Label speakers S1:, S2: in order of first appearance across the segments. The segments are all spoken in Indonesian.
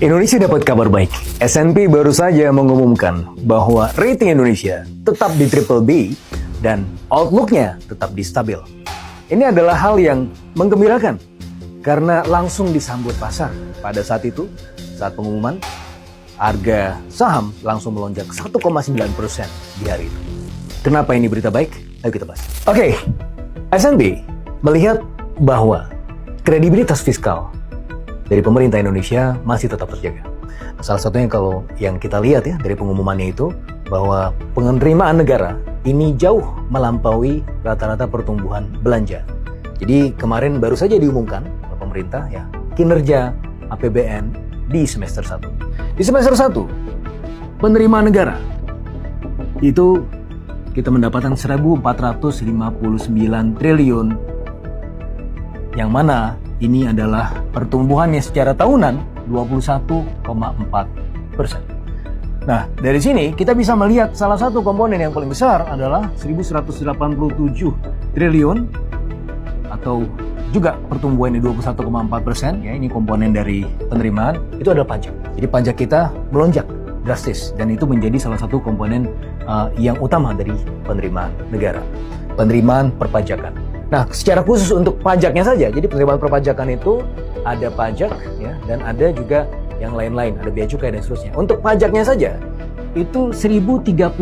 S1: Indonesia dapat kabar baik. S&P baru saja mengumumkan bahwa rating Indonesia tetap di triple B dan outlook-nya tetap di stabil. Ini adalah hal yang menggembirakan karena langsung disambut pasar. Pada saat itu, saat pengumuman, harga saham langsung melonjak 1,9% di hari itu. Kenapa ini berita baik? Ayo kita bahas. Oke, S&P melihat bahwa kredibilitas fiskal dari pemerintah Indonesia masih tetap terjaga. Salah satunya kalau yang kita lihat ya dari pengumumannya itu bahwa penerimaan negara ini jauh melampaui rata-rata pertumbuhan belanja. Jadi kemarin baru saja diumumkan oleh pemerintah ya kinerja APBN di semester 1. Di semester 1 penerimaan negara itu kita mendapatkan 1.459 triliun yang mana ini adalah pertumbuhannya secara tahunan 21,4%. Nah, dari sini kita bisa melihat salah satu komponen yang paling besar adalah 1.187 triliun atau juga pertumbuhannya 21,4%. Ya, ini komponen dari penerimaan. Itu adalah pajak. Jadi pajak kita melonjak drastis dan itu menjadi salah satu komponen yang utama dari penerimaan negara. Penerimaan perpajakan. Nah, secara khusus untuk pajaknya saja, jadi penerimaan perpajakan itu ada pajak ya dan ada juga yang lain-lain, ada bea cukai dan seterusnya. Untuk pajaknya saja itu 1.035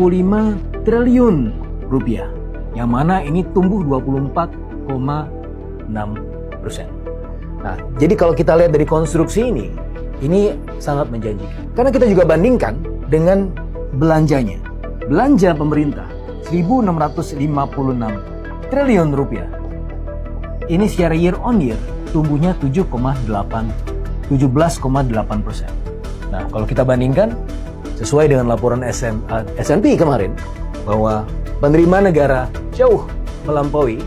S1: triliun rupiah, yang mana ini tumbuh 24,6%. Nah, jadi kalau kita lihat dari konstruksi ini sangat menjanjikan. Karena kita juga bandingkan dengan belanjanya. Belanja pemerintah 1.656 triliun rupiah. Ini secara year on year tumbuhnya 17,8%. Nah, kalau kita bandingkan sesuai dengan laporan S&P kemarin bahwa penerimaan negara jauh melampaui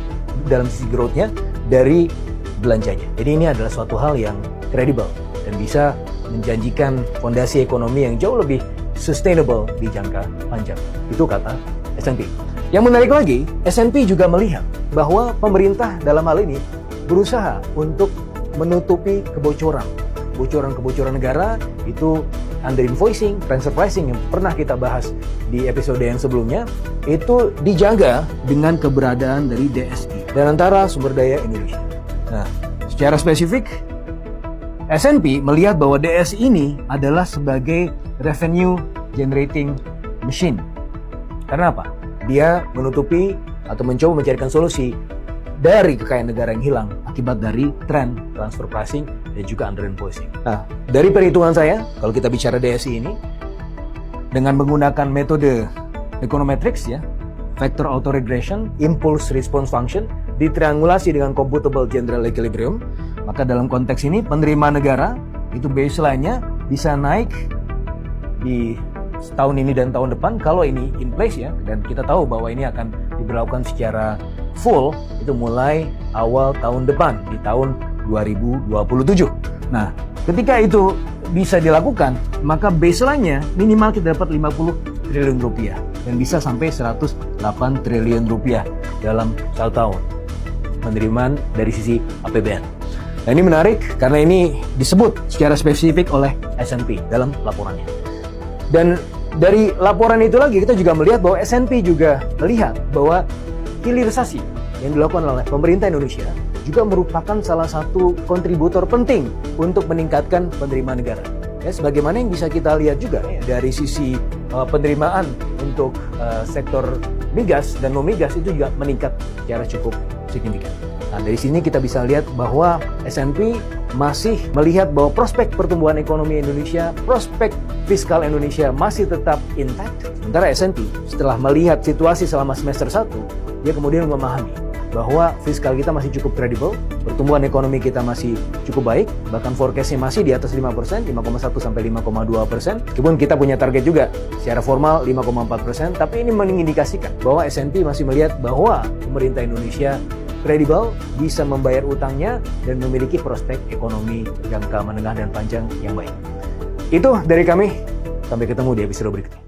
S1: dalam sisi growth-nya dari belanjanya. Jadi ini adalah suatu hal yang kredibel dan bisa menjanjikan fondasi ekonomi yang jauh lebih sustainable di jangka panjang. Itu kata S&P. Yang menarik lagi, S&P juga melihat bahwa pemerintah dalam hal ini berusaha untuk menutupi kebocoran negara itu under invoicing, transfer pricing yang pernah kita bahas di episode yang sebelumnya itu dijaga dengan keberadaan dari DSI dan antara sumber daya Indonesia. Nah, secara spesifik S&P melihat bahwa DSI ini adalah sebagai revenue generating machine. Karena apa? Dia menutupi atau mencoba mencarikan solusi dari kekayaan negara yang hilang akibat dari tren transfer pricing dan juga under invoicing. Nah, dari perhitungan saya, kalau kita bicara DSI ini, dengan menggunakan metode econometrics ya, factor autoregression, impulse response function, ditriangulasi dengan computable general equilibrium, maka dalam konteks ini penerimaan negara itu baseline-nya bisa naik di tahun ini dan tahun depan kalau ini in place ya, dan kita tahu bahwa ini akan diberlakukan secara full itu mulai awal tahun depan di tahun 2027. Nah, ketika itu bisa dilakukan, maka baseline-nya minimal kita dapat 50 triliun rupiah dan bisa sampai 108 triliun rupiah dalam 1 tahun penerimaan dari sisi APBN. Nah, ini menarik karena ini disebut secara spesifik oleh S&P dalam laporannya. Dan dari laporan itu lagi kita juga melihat bahwa S&P juga melihat bahwa hilirisasi yang dilakukan oleh pemerintah Indonesia juga merupakan salah satu kontributor penting untuk meningkatkan penerimaan negara. Ya, sebagaimana yang bisa kita lihat juga ya, dari sisi penerimaan untuk sektor migas dan non-migas itu juga meningkat secara cukup signifikan. Nah, dari sini kita bisa lihat bahwa S&P masih melihat bahwa prospek pertumbuhan ekonomi Indonesia, prospek fiskal Indonesia masih tetap intact. Sementara S&P setelah melihat situasi selama semester 1, dia kemudian memahami bahwa fiskal kita masih cukup kredibel, pertumbuhan ekonomi kita masih cukup baik, bahkan forecast-nya masih di atas 5%, 5,1 sampai 5,2%. Meskipun kita punya target juga secara formal 5,4%, tapi ini mengindikasikan bahwa S&P masih melihat bahwa pemerintah Indonesia kredibel, bisa membayar utangnya dan memiliki prospek ekonomi jangka menengah dan panjang yang baik. Itu dari kami. Sampai ketemu di episode berikutnya.